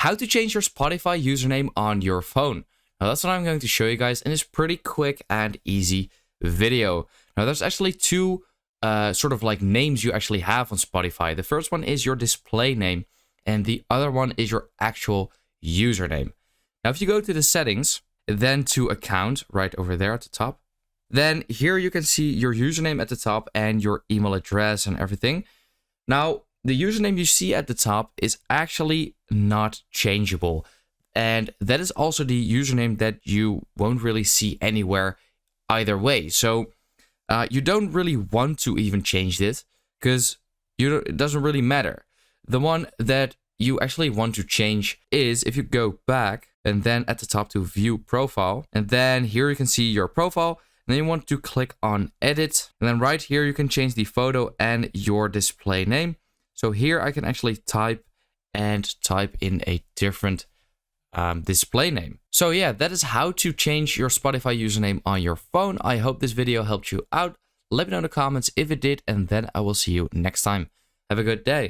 how to change your Spotify username on your phone. Now that's what I'm going to show you guys in this pretty quick and easy video. Now there's actually two sort of like names you actually have on Spotify. The first one is your display name and the other one is your actual username. Now if you go to the settings, then to account right over there at the top, then here you can see your username at the top and your email address and everything. Now the username you see at the top is actually not changeable. And that is also the username that you won't really see anywhere either way. So you don't really want to even change this because it doesn't really matter. The one that you actually want to change is if you go back and then at the top to view profile. And then here you can see your profile. And then you want to click on edit. And then right here you can change the photo and your display name. So here I can actually type in a different display name. So yeah, that is how to change your Spotify username on your phone. I hope this video helped you out. Let me know in the comments if it did, and then I will see you next time. Have a good day.